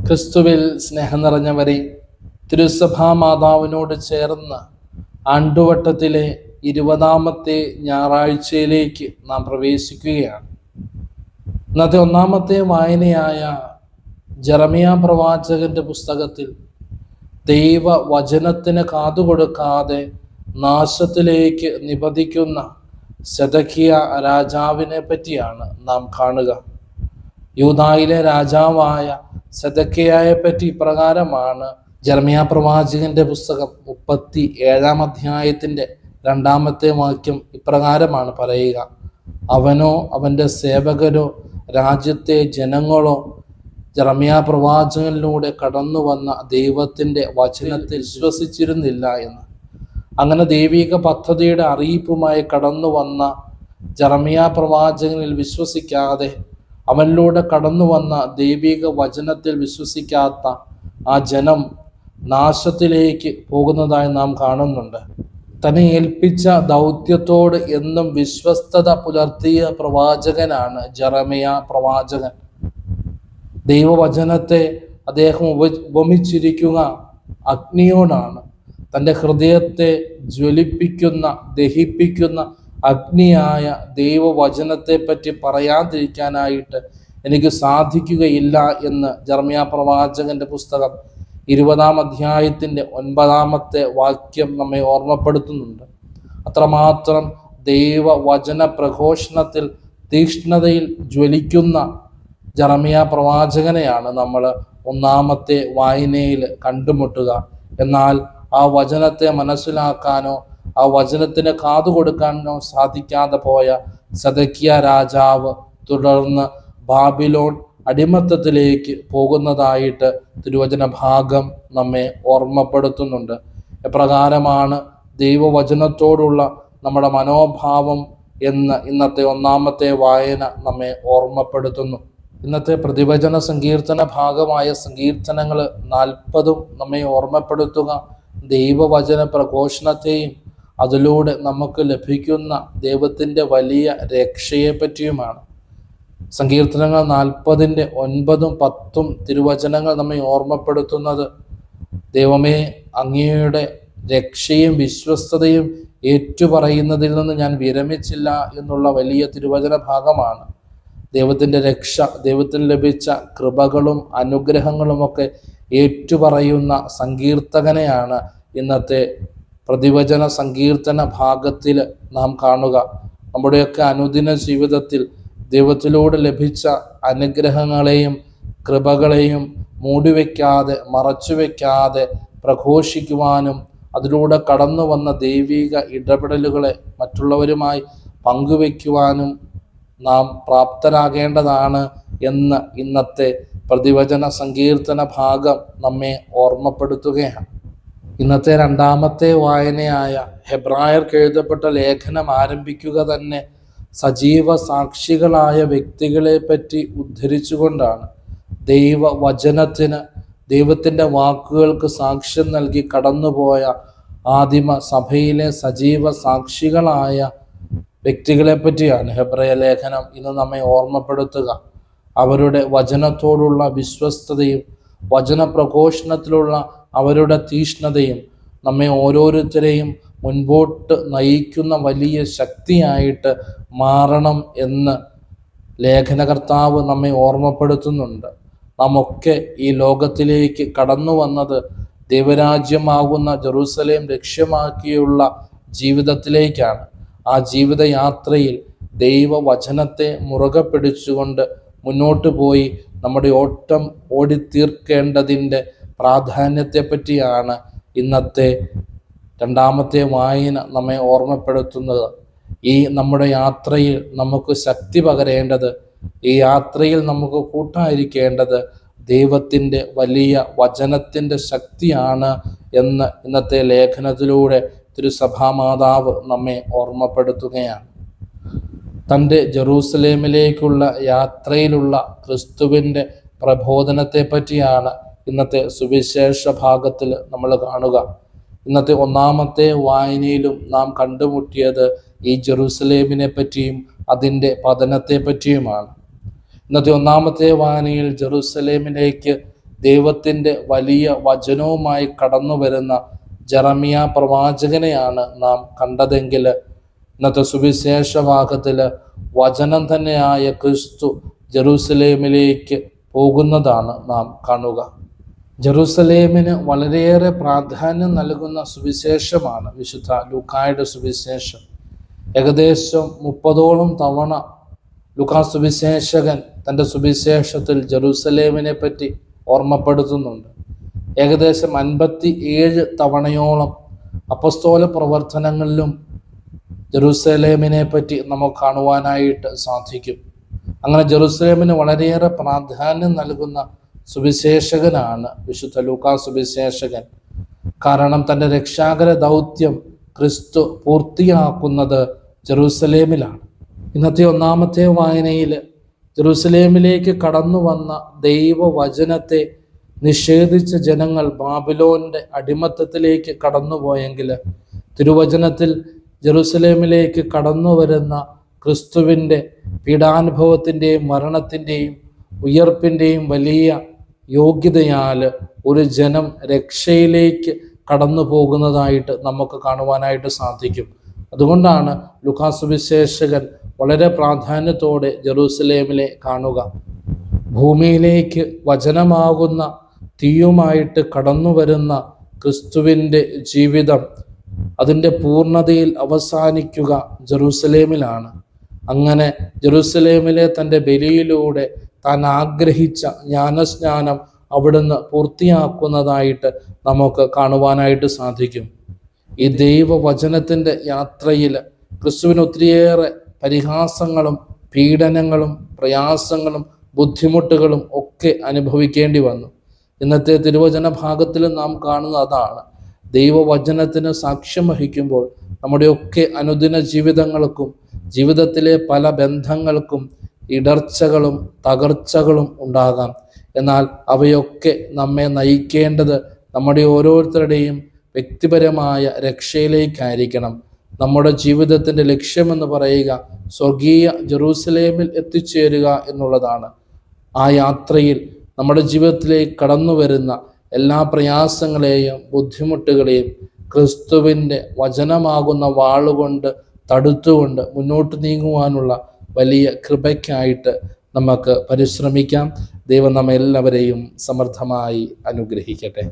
ക്രിസ്തുവിൽ സ്നേഹം നിറഞ്ഞവരെ, തിരുസഭാ മാതാവിനോട് ചേർന്ന് ആണ്ടുവട്ടത്തിലെ 20ാമത്തെ ഞായറാഴ്ചയിലേക്ക് നാം പ്രവേശിക്കുകയാണ്. ഇന്നത്തെ ഒന്നാമത്തെ വായനയായ ജെറമിയ പ്രവാചകന്റെ പുസ്തകത്തിൽ ദൈവവചനത്തിന് കാതുകൊടുക്കാതെ നാശത്തിലേക്ക് നിപതിക്കുന്ന സെദക്കിയ രാജാവിനെ പറ്റിയാണ് നാം കാണുക. യൂദായിലെ രാജാവായ സെദക്കിയയെ പറ്റി ഇപ്രകാരമാണ് ജെറമിയ പ്രവാചകന്റെ പുസ്തകം 37-ാം അധ്യായത്തിന്റെ 2-ാമത്തെ വാക്യം ഇപ്രകാരമാണ് പറയുക: അവനോ അവൻ്റെ സേവകരോ രാജ്യത്തെ ജനങ്ങളോ ജെറമിയ പ്രവാചകനിലൂടെ കടന്നു വന്ന ദൈവത്തിൻ്റെ വചനത്തിൽ വിശ്വസിച്ചിരുന്നില്ല എന്ന്. അങ്ങനെ ദൈവിക പദ്ധതിയുടെ അറിയിപ്പുമായി കടന്നു വന്ന ജെറമിയ പ്രവാചകനിൽ വിശ്വസിക്കാതെ, അവനിലൂടെ കടന്നു വന്ന ദൈവിക വചനത്തിൽ വിശ്വസിക്കാത്ത ആ ജനം നാശത്തിലേക്ക് പോകുന്നതായി നാം കാണുന്നുണ്ട്. തന്നെ ഏൽപ്പിച്ച ദൗത്യത്തോട് എന്നും വിശ്വസ്തത പുലർത്തിയ പ്രവാചകനാണ് ജെറമിയ പ്രവാചകൻ. ദൈവവചനത്തെ അദ്ദേഹം ഉപമിച്ചിരിക്കുക അഗ്നിയോടാണ്. തൻ്റെ ഹൃദയത്തെ ജ്വലിപ്പിക്കുന്ന, ദഹിപ്പിക്കുന്ന അഗ്നിയായ ദൈവവചനത്തെ പറ്റി പറയാതിരിക്കാനായിട്ട് എനിക്ക് സാധിക്കുകയില്ല എന്ന് ജെറമിയ പ്രവാചകന്റെ പുസ്തകം 20-ാം അധ്യായത്തിന്റെ 9-ാമത്തെ വാക്യം നമ്മെ ഓർമ്മപ്പെടുത്തുന്നുണ്ട്. അത്രമാത്രം ദൈവവചന പ്രഘോഷണത്തിൽ തീക്ഷ്ണതയിൽ ജ്വലിക്കുന്ന ജെറമിയ പ്രവാചകനെയാണ് നമ്മൾ ഒന്നാമത്തെ വായനയിൽ കണ്ടുമുട്ടുക. എന്നാൽ ആ വചനത്തെ മനസ്സിലാക്കാനോ ആ വചനത്തിന് കാതുകൊടുക്കാനോ സാധിക്കാതെ പോയ സെദക്കിയ രാജാവ് തുടർന്ന് ബാബിലോൺ അടിമത്തത്തിലേക്ക് പോകുന്നതായിട്ട് തിരുവചന ഭാഗം നമ്മെ ഓർമ്മപ്പെടുത്തുന്നുണ്ട്. എപ്രകാരമാണ് ദൈവവചനത്തോടുള്ള നമ്മുടെ മനോഭാവം എന്ന് ഇന്നത്തെ ഒന്നാമത്തെ വായന നമ്മെ ഓർമ്മപ്പെടുത്തുന്നു. ഇന്നത്തെ പ്രതിവചന സങ്കീർത്തന ഭാഗമായ സങ്കീർത്തനങ്ങൾ 40 നമ്മെ ഓർമ്മപ്പെടുത്തുക ദൈവവചന പ്രഘോഷണത്തെയും അതിലൂടെ നമുക്ക് ലഭിക്കുന്ന ദൈവത്തിൻ്റെ വലിയ രക്ഷയെ പറ്റിയുമാണ്. സങ്കീർത്തനങ്ങൾ 40-ന്റെ 9-ഉം 10-ഉം തിരുവചനങ്ങൾ നമ്മെ ഓർമ്മപ്പെടുത്തുന്നത് ദൈവമേ, അങ്ങയുടെ രക്ഷയും വിശ്വസ്തതയും ഏറ്റുപറയുന്നതിൽ നിന്ന് ഞാൻ വിരമിച്ചില്ല എന്നുള്ള വലിയ തിരുവചന ഭാഗമാണ്. ദൈവത്തിൻ്റെ രക്ഷ, ദൈവത്തിന് ലഭിച്ച കൃപകളും അനുഗ്രഹങ്ങളുമൊക്കെ ഏറ്റുപറയുന്ന സങ്കീർത്തകനെയാണ് ഇന്നത്തെ പ്രതിവചന സങ്കീർത്തന ഭാഗത്തിൽ നാം കാണുക. നമ്മുടെയൊക്കെ അനുദിന ജീവിതത്തിൽ ദൈവത്തിലൂടെ ലഭിച്ച അനുഗ്രഹങ്ങളെയും കൃപകളെയും മൂടിവെക്കാതെ, മറച്ചുവെക്കാതെ പ്രഘോഷിക്കുവാനും അതിലൂടെ കടന്നു വന്ന ദൈവിക ഇടപെടലുകളെ മറ്റുള്ളവരുമായി പങ്കുവെക്കുവാനും നാം പ്രാപ്തരാകേണ്ടതാണ് എന്ന് ഇന്നത്തെ പ്രതിവചന സങ്കീർത്തന ഭാഗം നമ്മെ ഓർമ്മപ്പെടുത്തുകയാണ്. ഇന്നത്തെ 2ാമത്തെ വായനയായ ഹെബ്രായർക്ക് എഴുതപ്പെട്ട ലേഖനം ആരംഭിക്കുക തന്നെ സജീവ സാക്ഷികളായ വ്യക്തികളെ പറ്റി ഉദ്ധരിച്ചുകൊണ്ടാണ്. ദൈവവചനത്തിന്, ദൈവത്തിൻ്റെ വാക്കുകൾക്ക് സാക്ഷ്യം നൽകി കടന്നുപോയ ആദിമ സഭയിലെ സജീവ സാക്ഷികളായ വ്യക്തികളെ പറ്റിയാണ് ഹെബ്രായ ലേഖനം ഇന്ന് നമ്മെ ഓർമ്മപ്പെടുത്തുക. അവരുടെ വചനത്തോടുള്ള വിശ്വസ്തതയും വചന പ്രഘോഷണത്തിലുള്ള അവരുടെ തീഷ്ണതയും നമ്മെ ഓരോരുത്തരെയും മുൻപോട്ട് നയിക്കുന്ന വലിയ ശക്തിയായിട്ട് മാറണം എന്ന് ലേഖനകർത്താവ് നമ്മെ ഓർമ്മപ്പെടുത്തുന്നുണ്ട്. നാമൊക്കെ ഈ ലോകത്തിലേക്ക് കടന്നു വന്നത് ദൈവരാജ്യമാകുന്ന ജെറൂസലേം ലക്ഷ്യമാക്കിയുള്ള ജീവിതത്തിലേക്കാണ്. ആ ജീവിതയാത്രയിൽ ദൈവവചനത്തെ മുറുകെ പിടിച്ചുകൊണ്ട് മുന്നോട്ട് പോയി നമ്മുടെ ഓട്ടം ഓടിത്തീർക്കേണ്ടതിൻ്റെ പ്രാധാന്യത്തെപ്പറ്റിയാണ് ഇന്നത്തെ 2ാമത്തെ വായന നമ്മെ ഓർമ്മപ്പെടുത്തുന്നത്. ഈ നമ്മുടെ യാത്രയിൽ നമുക്ക് ശക്തി പകരേണ്ടത്, ഈ യാത്രയിൽ നമുക്ക് കൂട്ടായിരിക്കേണ്ടത് ദൈവത്തിൻ്റെ വലിയ വചനത്തിൻ്റെ ശക്തിയാണ് എന്ന് ഇന്നത്തെ ലേഖനത്തിലൂടെ തിരുസഭാമാതാവ് നമ്മെ ഓർമ്മപ്പെടുത്തുകയാണ്. തൻ്റെ ജെറൂസലേമിലേക്കുള്ള യാത്രയിലുള്ള ക്രിസ്തുവിൻ്റെ പ്രബോധനത്തെ പറ്റിയാണ് ഇന്നത്തെ സുവിശേഷ ഭാഗത്തിൽ നമ്മൾ കാണുക. ഇന്നത്തെ 1ാമത്തെ വായനയിലും നാം കണ്ടുമുട്ടിയത് ഈ ജെറൂസലേമിനെ പറ്റിയും അതിൻ്റെ പതനത്തെ പറ്റിയുമാണ്. ഇന്നത്തെ 1ാമത്തെ വായനയിൽ ജെറൂസലേമിലേക്ക് ദൈവത്തിൻ്റെ വലിയ വചനവുമായി കടന്നു വരുന്ന ജെറമിയ പ്രവാചകനെയാണ് നാം കണ്ടതെങ്കിൽ, ഇന്നത്തെ സുവിശേഷ ഭാഗത്തിൽ വചനം തന്നെയായ ക്രിസ്തു ജെറൂസലേമിലേക്ക് പോകുന്നതാണ് നാം കാണുക. ജെറൂസലേമിന് വളരെയേറെ പ്രാധാന്യം നൽകുന്ന സുവിശേഷമാണ് വിശുദ്ധ ലൂക്കായുടെ സുവിശേഷം. ഏകദേശം 30ഓളം തവണ ലൂക്കാ സുവിശേഷകൻ തൻ്റെ സുവിശേഷത്തിൽ ജെറൂസലേമിനെ പറ്റി ഓർമ്മപ്പെടുത്തുന്നുണ്ട്. ഏകദേശം 57 തവണയോളം അപ്പസ്തോല പ്രവർത്തനങ്ങളിലും ജെറൂസലേമിനെ പറ്റി നമുക്ക് കാണുവാനായിട്ട് സാധിക്കും. അങ്ങനെ ജെറൂസലേമിന് വളരെയേറെ പ്രാധാന്യം നൽകുന്ന സുവിശേഷകനാണ് വിശുദ്ധ ലൂക്കാ സുവിശേഷകൻ. കാരണം തൻ്റെ രക്ഷാകര ദൗത്യം ക്രിസ്തു പൂർത്തിയാക്കുന്നത് ജെറൂസലേമിലാണ്. ഇന്നത്തെ ഒന്നാമത്തെ വായനയിൽ ജെറൂസലേമിലേക്ക് കടന്നു വന്ന ദൈവവചനത്തെ നിഷേധിച്ച ജനങ്ങൾ ബാബിലോണിൻ്റെ അടിമത്തത്തിലേക്ക് കടന്നുപോയെങ്കിൽ, തിരുവചനത്തിൽ ജെറൂസലേമിലേക്ക് കടന്നു വരുന്ന ക്രിസ്തുവിൻ്റെ പീഡാനുഭവത്തിൻ്റെയും മരണത്തിൻ്റെയും ഉയർപ്പിൻ്റെയും വലിയ യോഗ്യതയാൽ ഒരു ജനം രക്ഷയിലേക്ക് കടന്നു പോകുന്നതായിട്ട് നമുക്ക് കാണുവാനായിട്ട് സാധിക്കും. അതുകൊണ്ടാണ് ലൂക്കാ സുവിശേഷകൻ വളരെ പ്രാധാന്യത്തോടെ ജെറൂസലേമിലെ കാണുക. ഭൂമിയിലേക്ക് വചനമാകുന്ന തീയുമായിട്ട് കടന്നു വരുന്ന ക്രിസ്തുവിൻ്റെ ജീവിതം അതിൻ്റെ പൂർണ്ണതയിൽ അവസാനിക്കുക ജെറൂസലേമിലാണ്. അങ്ങനെ ജെറൂസലേമിലെ തൻ്റെ ബലിയിലൂടെ താൻ ആഗ്രഹിച്ച ജ്ഞാനസ്നാനം അവിടുന്ന് പൂർത്തിയാക്കുന്നതായിട്ട് നമുക്ക് കാണുവാനായിട്ട് സാധിക്കും. ഈ ദൈവവചനത്തിൻ്റെ യാത്രയിൽ ക്രിസ്തുവിന് ഒത്തിരിയേറെ പരിഹാസങ്ങളും പീഡനങ്ങളും പ്രയാസങ്ങളും ബുദ്ധിമുട്ടുകളും ഒക്കെ അനുഭവിക്കേണ്ടി വന്നു. ഇന്നത്തെ തിരുവചന ഭാഗത്തിൽ നാം കാണുന്ന അതാണ്. ദൈവവചനത്തിന് സാക്ഷ്യം വഹിക്കുമ്പോൾ നമ്മുടെയൊക്കെ അനുദിന ജീവിതങ്ങൾക്കും ജീവിതത്തിലെ പല ബന്ധങ്ങൾക്കും ഇടർച്ചകളും തകർച്ചകളും ഉണ്ടാകാം. എന്നാൽ അവയൊക്കെ നമ്മെ നയിക്കേണ്ടത് നമ്മുടെ ഓരോരുത്തരുടെയും വ്യക്തിപരമായ രക്ഷയിലേക്കായിരിക്കണം. നമ്മുടെ ജീവിതത്തിൻ്റെ ലക്ഷ്യമെന്ന് പറയുക സ്വർഗീയ ജെറൂസലേമിൽ എത്തിച്ചേരുക എന്നുള്ളതാണ്. ആ യാത്രയിൽ നമ്മുടെ ജീവിതത്തിലേക്ക് കടന്നു വരുന്ന എല്ലാ പ്രയാസങ്ങളെയും ബുദ്ധിമുട്ടുകളെയും ക്രിസ്തുവിൻ്റെ വചനമാകുന്ന വാളുകൊണ്ട് തടുത്തുകൊണ്ട് മുന്നോട്ട് നീങ്ങുവാനുള്ള വലിയ കൃപയ്ക്കായിട്ട് നമുക്ക് പരിശ്രമിക്കാം. ദൈവം നമ്മെല്ലാവരെയും സമൃദ്ധമായി അനുഗ്രഹിക്കട്ടെ.